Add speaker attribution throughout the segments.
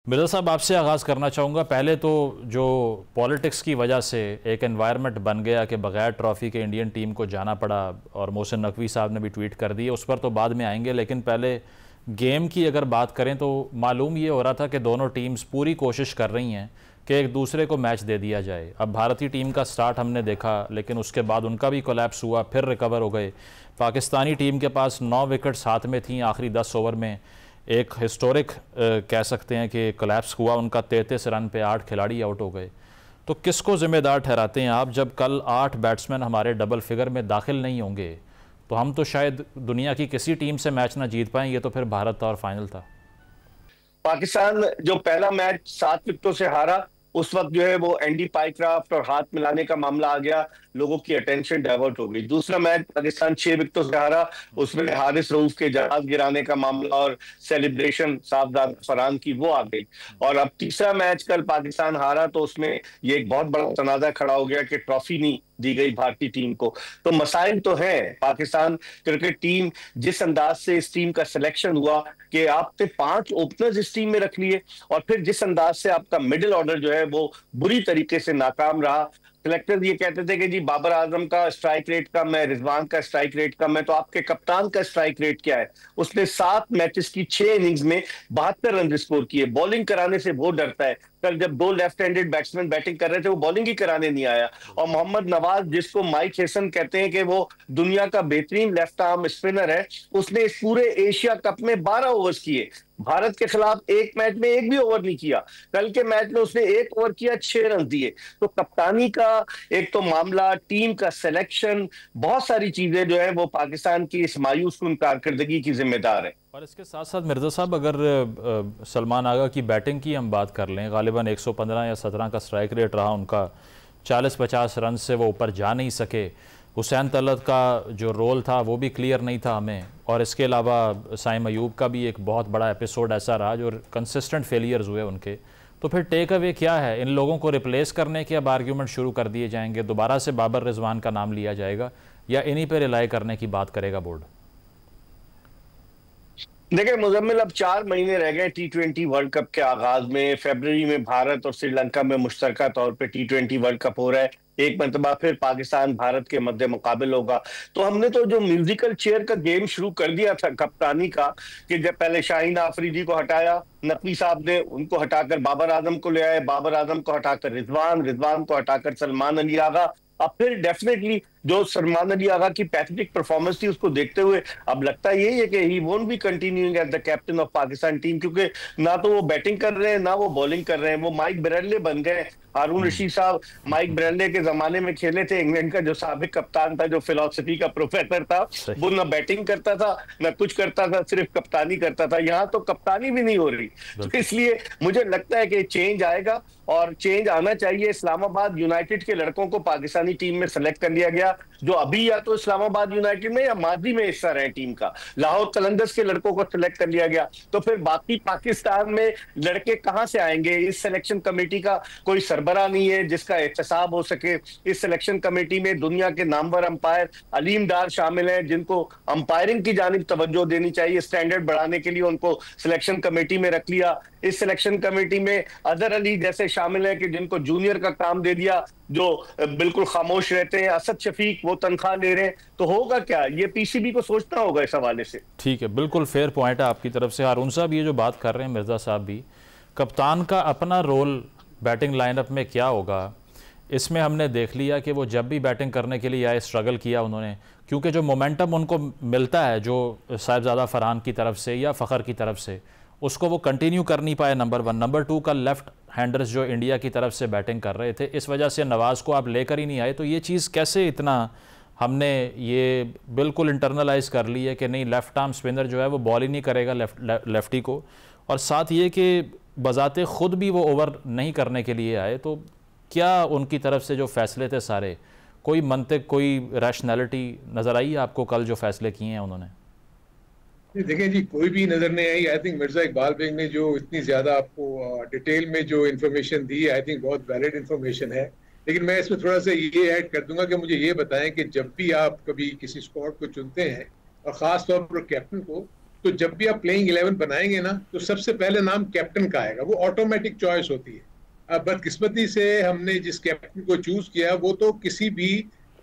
Speaker 1: मिर्ज़ा साहब, आपसे आगाज़ करना चाहूँगा। पहले तो जो पॉलिटिक्स की वजह से एक एनवायरनमेंट बन गया कि बग़ैर ट्रॉफ़ी के इंडियन टीम को जाना पड़ा, और मोहसिन नकवी साहब ने भी ट्वीट कर दिए, उस पर तो बाद में आएंगे। लेकिन पहले गेम की अगर बात करें तो मालूम ये हो रहा था कि दोनों टीम्स पूरी कोशिश कर रही हैं कि एक दूसरे को मैच दे दिया जाए। अब भारतीय टीम का स्टार्ट हमने देखा, लेकिन उसके बाद उनका भी कोलैप्स हुआ, फिर रिकवर हो गए। पाकिस्तानी टीम के पास 9 विकेट्स हाथ में थी आखिरी 10 ओवर में। एक हिस्टोरिक कह सकते हैं कि कोलैप्स हुआ उनका, 33 रन पे 8 खिलाड़ी आउट हो गए। तो किसको ज़िम्मेदार ठहराते हैं आप? जब कल 8 बैट्समैन हमारे डबल फिगर में दाखिल नहीं होंगे तो हम तो शायद दुनिया की किसी टीम से मैच ना जीत पाएं। ये तो फिर भारत था और फाइनल था।
Speaker 2: पाकिस्तान जो पहला मैच 7 विकेटों से हारा, उस वक्त जो है वो एंडी पाइक्राफ्ट और हाथ मिलाने का मामला आ गया, लोगों की अटेंशन डाइवर्ट हो गई। दूसरा मैच पाकिस्तान 6 विकेटों से हारा, उसमें हारिस रऊफ के जहाज गिराने का मामला और सेलिब्रेशन साफदार फरहान की वो आ गई। और अब तीसरा मैच कल पाकिस्तान हारा, तो उसमें ये एक बहुत बड़ा तनाजा खड़ा हो गया कि ट्रॉफी नहीं दी गई भारतीय टीम को। तो मसाइल तो है। पाकिस्तान क्रिकेट टीम जिस अंदाज से इस टीम का सिलेक्शन हुआ कि आपने 5 ओपनर्स इस टीम में रख लिए, और फिर जिस अंदाज से आपका मिडिल ऑर्डर जो है वो बुरी तरीके से नाकाम रहा। सिलेक्टर्स ये कहते थे कि जी बाबर आजम का स्ट्राइक रेट कम है, रिजवान का स्ट्राइक रेट कम है, तो आपके कप्तान का स्ट्राइक रेट क्या है? उसने 7 मैचेस की 6 इनिंग्स में 72 रन स्कोर किए। बॉलिंग कराने से वो डरता है। कल जब 2 लेफ्ट हैंडेड बैट्समैन बैटिंग कर रहे थे, वो बॉलिंग ही कराने नहीं आया। और मोहम्मद नवाज, जिसको माइक हेसन कहते हैं कि वो दुनिया का बेहतरीन लेफ्ट आर्म स्पिनर है, उसने इस पूरे एशिया कप में 12 ओवर्स किए। भारत के खिलाफ एक मैच में एक भी ओवर नहीं किया। कल के मैच में उसने 1 ओवर किया, 6 रन दिए। तो कप्तानी का एक तो मामला, टीम का सिलेक्शन, बहुत सारी चीजें जो है वो पाकिस्तान की इस मायूस कुन कारकर्दगी की जिम्मेदार है।
Speaker 1: और इसके साथ साथ मिर्ज़ा साहब, अगर सलमान आगा की बैटिंग की हम बात कर लें, गालिबा 115 या 17 का स्ट्राइक रेट रहा उनका, 40-50 रन से वो ऊपर जा नहीं सके। हुसैन तलत का जो रोल था वो भी क्लियर नहीं था हमें। और इसके अलावा साइम अयूब का भी एक बहुत बड़ा एपिसोड ऐसा रहा जो कंसिस्टेंट फेलियर्स हुए उनके। तो फिर टेक अवे क्या है? इन लोगों को रिप्लेस करने के अब आर्ग्यूमेंट शुरू कर दिए जाएंगे, दोबारा से बाबर रिजवान का नाम लिया जाएगा, या इन्हीं पर रिलाई करने की बात करेगा बोर्ड?
Speaker 2: देखिए मुजम्मिल, अब 4 महीने रह गए T20 वर्ल्ड कप के आगाज में। फरवरी में भारत और श्रीलंका में मुश्तरका तौर पे T20 वर्ल्ड कप हो रहा है। एक मरतबा फिर पाकिस्तान भारत के मध्य मुकाबल होगा। तो हमने तो जो म्यूजिकल चेयर का गेम शुरू कर दिया था कप्तानी का, कि जब पहले शाहीन आफरीदी को हटाया नकवी साहब ने, उनको हटाकर बाबर आजम को ले आए, बाबर आजम को हटाकर रिजवान, रिजवान को हटाकर सलमान अली आगा। अब फिर डेफिनेटली जो सलमान अली आगा की पैथेटिक परफॉर्मेंस थी उसको देखते हुए अब लगता यही है कि he won't be continuing as the captain of Pakistan team, क्योंकि ना तो वो बैटिंग कर रहे हैं ना वो बॉलिंग कर रहे हैं। वो माइक ब्रेडले बन गए। हारून रशीद साहब माइक ब्रेडले के जमाने में खेले थे, इंग्लैंड का जो साबिक कप्तान था, जो फिलोसफी का प्रोफेसर था। वो ना बैटिंग करता था ना कुछ करता था, सिर्फ कप्तानी करता था। यहाँ तो कप्तानी भी नहीं हो रही। तो इसलिए मुझे लगता है कि चेंज आएगा, और चेंज आना चाहिए। इस्लामाबाद यूनाइटेड के लड़कों को पाकिस्तानी टीम में सेलेक्ट कर लिया गया, जो अभी या तो इस्लामाबाद यूनाइटेड में या माजी में हिस्सा रहे टीम का। लाहौर कलंदर्स के लड़कों को सिलेक्ट कर लिया गया। तो फिर बाकी पाकिस्तान में लड़के कहां से आएंगे? इस सिलेक्शन कमेटी का कोई सरबरा नहीं है जिसका एहतसाब हो सके। इस सिलेक्शन कमेटी में दुनिया के नामवर अंपायर अलीम डार शामिल हैं, जिनको अंपायरिंग की जानिब तवज्जो देनी चाहिए। स्टैंडर्ड बढ़ाने के लिए उनको सिलेक्शन कमेटी में रख लिया। इस सिलेक्शन कमेटी में अजहर अली जैसे शामिल हैं कि जिनको जूनियर का काम दे दिया, जो बिल्कुल खामोश रहते हैं। असद शफीक वो तनख्वाह ले रहे हैं। तो होगा क्या? ये पीसीबी को सोचना होगा इस हवाले से।
Speaker 1: ठीक है, बिल्कुल फेयर पॉइंट है आपकी तरफ से। हारून साहब, ये जो बात कर रहे हैं मिर्ज़ा साहब भी, कप्तान का अपना रोल बैटिंग लाइनअप में क्या होगा? इसमें हमने देख लिया कि वो जब भी बैटिंग करने के लिए आए स्ट्रगल किया उन्होंने, क्योंकि जो मोमेंटम उनको मिलता है जो साहिबजादा फरहान की तरफ से या फ़खर की तरफ से, उसको वो कंटिन्यू कर नहीं पाए, नंबर 1। नंबर 2 का लेफ्ट हैंडर्स जो इंडिया की तरफ से बैटिंग कर रहे थे, इस वजह से नवाज़ को आप लेकर ही नहीं आए। तो ये चीज़ कैसे इतना हमने ये बिल्कुल इंटरनलाइज कर ली है कि नहीं, लेफ्ट आर्म स्पिनर जो है वो बॉल ही नहीं करेगा लेफ्टी को। और साथ ये कि बजाते ख़ुद भी वो ओवर नहीं करने के लिए आए। तो क्या उनकी तरफ से जो फैसले थे सारे, कोई मंतिक, कोई रैशनैलिटी नज़र आई आपको कल जो फैसले किए हैं उन्होंने?
Speaker 3: देखिए जी, कोई भी नजर नहीं आई। आई थिंक मिर्जा इकबाल बेग ने जो इतनी ज्यादा आपको डिटेल में जो इन्फॉर्मेशन दी, आई थिंक बहुत वैलिड इन्फॉर्मेशन है। लेकिन मैं इसमें थोड़ा सा ये ऐड कर दूंगा कि मुझे ये बताएं कि जब भी आप कभी किसी स्क्वाड को चुनते हैं, और खास तौर पर कैप्टन को, तो जब भी आप प्लेइंग 11 बनाएंगे ना, तो सबसे पहले नाम कैप्टन का आएगा, वो ऑटोमेटिक चॉइस होती है। अब बदकिस्मती से हमने जिस कैप्टन को चूज किया वो तो किसी भी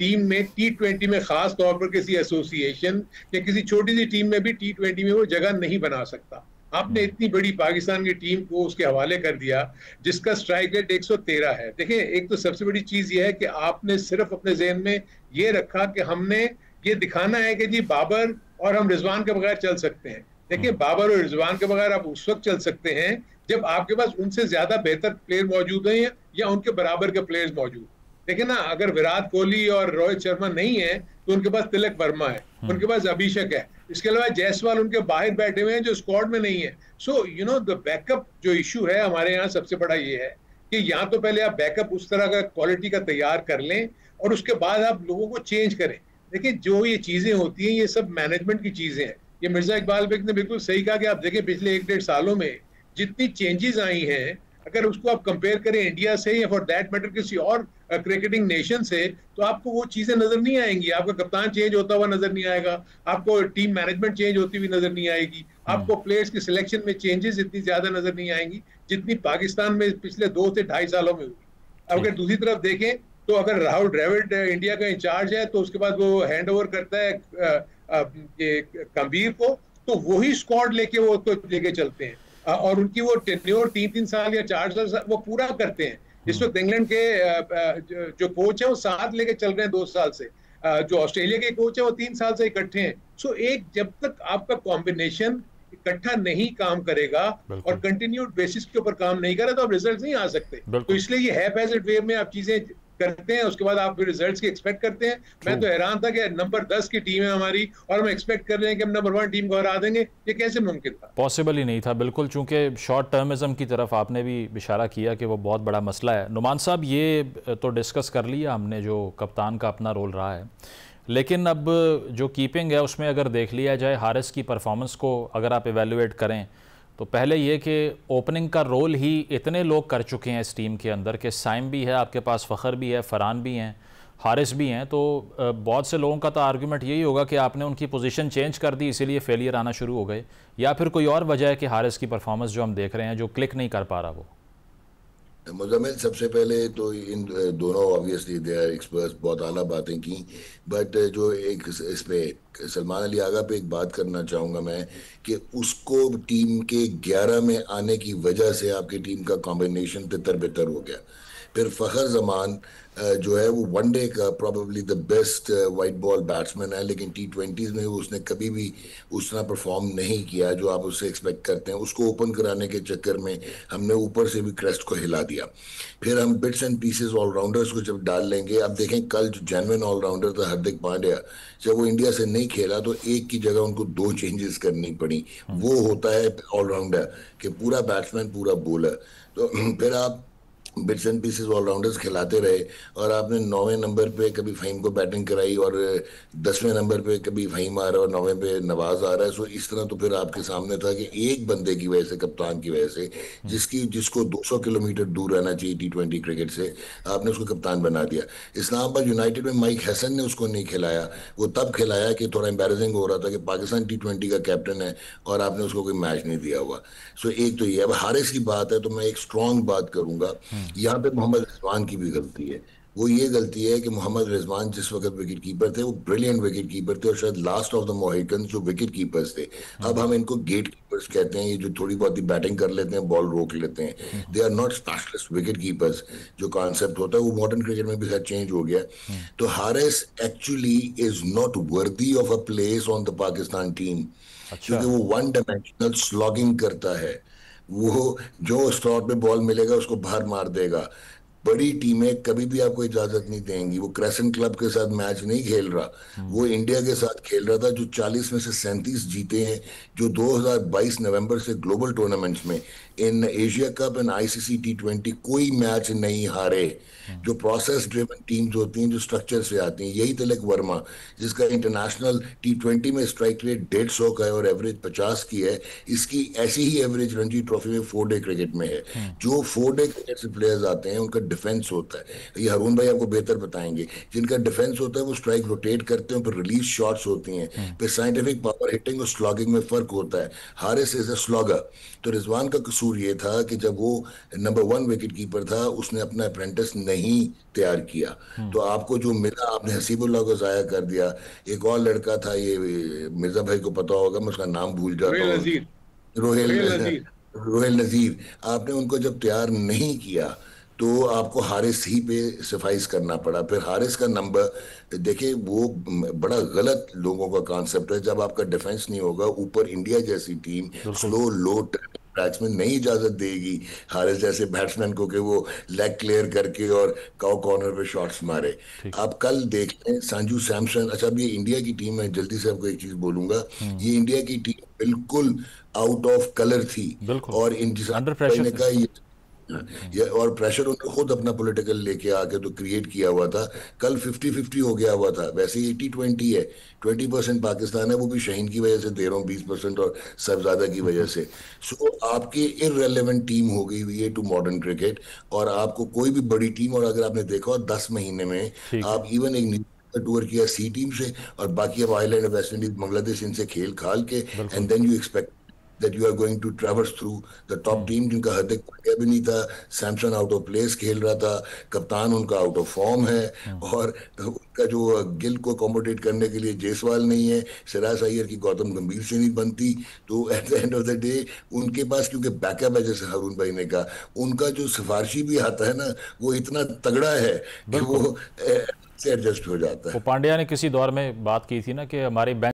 Speaker 3: टीम में T20 में, खास तौर पर किसी एसोसिएशन या किसी छोटी सी टीम में भी T20 में वो जगह नहीं बना सकता। आपने इतनी बड़ी पाकिस्तान की टीम को उसके हवाले कर दिया जिसका स्ट्राइक रेट 113 है। देखिए, एक तो सबसे बड़ी चीज ये है कि आपने सिर्फ अपने जहन में ये रखा कि हमने ये दिखाना है कि जी बाबर और हम रिजवान के बगैर चल सकते हैं। देखिए, बाबर और रिजवान के बगैर आप उस वक्त चल सकते हैं जब आपके पास उनसे ज्यादा बेहतर प्लेयर मौजूद हैं या उनके बराबर के प्लेयर्स मौजूद। देखिए ना, अगर विराट कोहली और रोहित शर्मा नहीं है तो उनके पास तिलक वर्मा है, उनके पास अभिषेक है, इसके अलावा जायसवाल उनके बाहर बैठे हुए हैं जो स्क्वाड में नहीं है। So you know the backup जो इशू है हमारे यहाँ सबसे बड़ा ये है कि यहाँ तो पहले आप बैकअप उस तरह का क्वालिटी का तैयार कर लें और उसके बाद आप लोगों को चेंज करें। देखिए, जो ये चीजें होती हैं ये सब मैनेजमेंट की चीजें हैं। ये मिर्जा इकबाल बेग ने बिल्कुल सही कहा कि आप देखें पिछले 1-1.5 सालों में जितनी चेंजेस आई हैं, अगर उसको आप कंपेयर करें इंडिया से या फॉर दैट मैटर किसी और क्रिकेटिंग नेशन से, तो आपको वो चीजें नजर नहीं आएंगी। आपका कप्तान चेंज होता हुआ नजर नहीं आएगा, आपको टीम मैनेजमेंट चेंज होती हुई नजर नहीं आएगी, आपको प्लेयर्स की सिलेक्शन में चेंजेस इतनी ज्यादा नजर नहीं आएंगी जितनी पाकिस्तान में पिछले 2 से 2.5 सालों में हुई। अब अगर दूसरी तरफ देखें तो अगर राहुल द्रविड़ इंडिया का इंचार्ज है तो उसके बाद वो हैंड ओवर करता है ये गंभीर को, तो वही स्क्वाड लेके वो तो लेके चलते हैं और उनकी वो टेन्योर 3-3 साल या 4 साल वो पूरा करते हैं। इस वक्त इंग्लैंड के जो कोच है वो साथ लेके चल रहे हैं 2 साल से, जो ऑस्ट्रेलिया के कोच है वो 3 साल से इकट्ठे हैं। सो एक जब तक आपका कॉम्बिनेशन इकट्ठा नहीं काम करेगा और कंटिन्यूड बेसिस के ऊपर काम नहीं करे तो आप रिजल्ट नहीं आ सकते। तो इसलिए ये हैफेजेड वे में आप चीजें करते हैं, उसके बाद आप फिर रिजल्ट्स की एक्सपेक्ट करते हैं। मैं तो हैरान था कि नंबर 10 की टीम है हमारी और हम एक्सपेक्ट कर रहे हैं कि हम नंबर 1 टीम को हरा देंगे, ये कैसे मुमकिन था?
Speaker 1: पॉसिबल ही नहीं था बिल्कुल, चूंकि शॉर्ट टर्मिज्म की तरफ आपने भी इशारा किया कि वो बहुत बड़ा मसला है। नुमान साहब, ये तो डिस्कस कर लिया हमने जो कप्तान का अपना रोल रहा है, लेकिन अब जो कीपिंग है उसमें अगर देख लिया जाए हारिस की परफॉर्मेंस को अगर आप एवेलुएट करें तो पहले ये कि ओपनिंग का रोल ही इतने लोग कर चुके हैं इस टीम के अंदर कि साइम भी है आपके पास, फ़खर भी है, फरहान भी हैं, हारिस भी हैं, तो बहुत से लोगों का तो आर्गूमेंट यही होगा कि आपने उनकी पोजीशन चेंज कर दी इसीलिए फेलियर आना शुरू हो गए, या फिर कोई और वजह है कि हारिस की परफॉर्मेंस जो हम देख रहे हैं जो क्लिक नहीं कर पा रहा वो।
Speaker 4: मुज़म्मिल, सबसे पहले तो इन दोनों ऑब्वियसली दे आर एक्सपर्ट्स, बहुत आला बातें की, बट जो एक इस पे सलमान अली आगा पे एक बात करना चाहूँगा मैं कि उसको टीम के 11 में आने की वजह से आपकी टीम का कॉम्बिनेशन तितर बितर हो गया। फिर फ़खर जमान जो है वो वनडे का probably the best white ball batsman है, लेकिन T20s में उसने कभी भी उस तरह परफॉर्म नहीं किया जो आप उससे एक्सपेक्ट करते हैं। उसको ओपन कराने के चक्कर में हमने ऊपर से भी क्रेस्ट को हिला दिया। फिर हम बिट्स एंड पीसेस ऑलराउंडर्स को जब डाल लेंगे, अब देखें कल जो जेन्युइन ऑलराउंडर था हार्दिक पांड्या, जब वो इंडिया से नहीं खेला तो एक की जगह उनको 2 चेंजेस करनी पड़ी। वो होता है ऑलराउंडर कि पूरा बैट्समैन पूरा बॉलर। तो फिर आप बिट्स एंड पीसेस ऑलराउंडर्स खिलाते रहे और आपने 9वें नंबर पे कभी फ़हीम को बैटिंग कराई और 10वें नंबर पे कभी फ़हीम आ रहा है और 9वें पे नवाज आ रहा है। सो इस तरह तो फिर आपके सामने था कि एक बंदे की वजह से, कप्तान की वजह से, जिसको 200 किलोमीटर दूर रहना चाहिए T20 क्रिकेट से, आपने उसको कप्तान बना दिया। इस्लामाबाद यूनाइटेड में माइक हसन ने उसको नहीं खिलाया, वो तब खिलाया कि थोड़ा एम्बेरसिंग हो रहा था कि पाकिस्तान T20 का कैप्टन है और आपने उसको कोई मैच नहीं दिया हुआ। सो एक तो ये। अब हारिस की बात है तो मैं एक स्ट्रॉन्ग बात करूंगा, यहाँ पे मोहम्मद रिजवान की भी गलती है। वो ये गलती है कि मोहम्मद रिजवान जिस वक्त विकेट कीपर थे वो ब्रिलियंट विकेट कीपर थे और शायद लास्ट ऑफ द मोहिकन्स जो विकेट कीपर्स थे। अब हम इनको गेट कीपर्स कहते हैं, ये जो थोड़ी बहुत ही बैटिंग कर लेते हैं, बॉल रोक लेते हैं। They are not specialist wicket keepers. जो कॉन्सेप्ट होता है वो मॉडर्न क्रिकेट में भी शायद चेंज हो गया। तो Haris actually is not worthy of a place on the Pakistan team, क्योंकि वो 1 डायमेंशनल स्लॉगिंग करता है। वो जो स्लॉट पे बॉल मिलेगा उसको बाहर मार देगा। बड़ी टीमें कभी भी आपको इजाजत नहीं देंगी। वो क्रेसेंट क्लब के साथ मैच नहीं खेल रहा, वो इंडिया के साथ खेल रहा था, जो 40 में से 37 जीते हैं, जो 2022 नवंबर से ग्लोबल टूर्नामेंट्स में in Asia cup and ICC T20 कोई मैच नहीं हारे। जो प्रोसेस ड्रिवन टीम्स होती हैं, जो स्ट्रक्चर से आती हैं, यही तिलक वर्मा जिसका इंटरनेशनल T20 में स्ट्राइक रेट 150 का है और एवरेज 50 की है, इसकी ऐसी ही एवरेज रणजी ट्रॉफी में 4-डे क्रिकेट में है। जो 4-डे क्रिकेट से प्लेयर्स आते हैं उनका डिफेंस होता है, ये हरून भाई आपको बेहतर बताएंगे, जिनका डिफेंस होता है वो स्ट्राइक रोटेट करते हैं, फिर रिलीज शॉट्स होती हैं, फिर साइंटिफिक पावर हिटिंग और स्लॉगिंग में फर्क होता है। Haris is a slogger. तो रिजवान का कसूर ये था कि जब वो नंबर 1 विकेट कीपर था उसने अपना अप्रेंटिस नहीं तैयार किया, तो आपको जो मिला आपने हसीबुल्लाह को जाया कर दिया। एक और लड़का था, ये मिर्जा भाई को पता होगा, मैं उसका नाम भूल जाता
Speaker 3: रोहेल
Speaker 4: हूँ,
Speaker 3: नजीर।
Speaker 4: रोहेल
Speaker 3: रोहेल नजीर।
Speaker 4: रोहेल नजीर। आपने उनको जब तैयार नहीं किया तो आपको हारिस ही पे सफाइस करना पड़ा। फिर हारिस का नंबर देखिए, वो बड़ा गलत लोगों का कॉन्सेप्ट है। जब आपका डिफेंस नहीं होगा, ऊपर इंडिया जैसी टीम
Speaker 1: बिल्कुल।
Speaker 4: स्लो लो बैट्समैन नहीं इजाजत देगी हारिस जैसे बैट्समैन को कि वो लेग क्लियर करके और काउ कॉर्नर पे शॉट्स मारे।
Speaker 1: ठीक।
Speaker 4: आप कल देख लें संजू सैमसन, अच्छा अब ये इंडिया की टीम है, जल्दी से आपको एक चीज बोलूंगा, ये इंडिया की टीम बिल्कुल आउट ऑफ कलर थी।
Speaker 1: बिल्कुल
Speaker 4: और इन
Speaker 1: अंडर प्रेशर
Speaker 4: ने
Speaker 1: थे।
Speaker 4: कहा ये और प्रेशर उन्होंने खुद अपना पॉलिटिकल लेके आके तो क्रिएट किया हुआ था। कल 50-50 हो गया हुआ था। वैसे ये T20 है, 20% पाकिस्तान है, वो भी शहीन की वजह से दे रहा हूँ, 20% और साहबजादा की वजह से। सो आपकी इररेलेवेंट टीम हो गई हुई है टू मॉडर्न क्रिकेट। और आपको कोई भी बड़ी टीम, और अगर आपने देखा हो 10 महीने में
Speaker 1: ठीक है।
Speaker 4: आप इवन एक टूर किया सी टीम से, और बाकी अब आयरलैंड, वेस्ट इंडीज, बांग्लादेश, इनसे खेल खाल के,
Speaker 1: बिल्कुल।
Speaker 4: And then you expect that you are going to traverse through the top team, जिनका हार्दिक पांड्या भी नहीं था, सैमसन आउट ऑफ प्लेस खेल रहा था, कप्तान उनका आउट ऑफ फॉर्म है, और उनका जो गिल को अकोमोडेट करने के लिए जायसवाल नहीं है, सिराज अय्यर की गौतम गंभीर से नहीं बनती। तो at the end of the day उनके पास क्योंकि बैकअप है, जैसे हारून भाई ने कहा, उनका जो सिफारशी भी आता है ना, वो इतना तगड़ा है कि
Speaker 1: बिल्कुल।
Speaker 4: वो से एडजस्ट हो जाता
Speaker 1: वो
Speaker 4: है।
Speaker 1: पांड्या ने किसी दौर में बात की थी ना कि हमारे